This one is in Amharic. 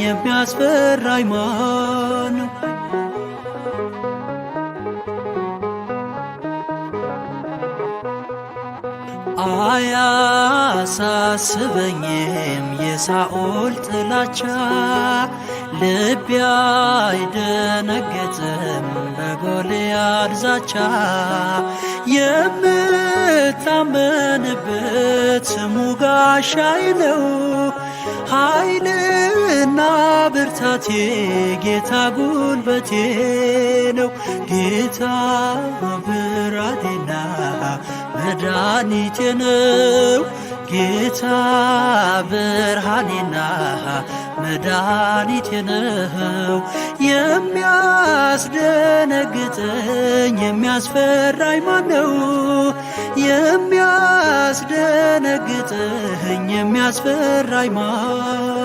የሚያስፈራኝ ማን ነው? አያሳስበኝም የሳኦል ጥላቻ፣ ልቤ አይደነግጥም በጎልያድ ዛቻ። የምታመንበት ስሙ ጋሻዬ ነው፣ ኃይልና ብርታቴ ጌታ ጉልበቴ ነው። ጌታ ብርሃኔና መድኃኒቴ ነው። ጌታ ብርሃኔና መድኃኒቴ ነው። የሚያስደነግጠኝ የሚያስፈራኝ ማነው? የሚያስደነግጠኝ የሚያስፈራኝ ማን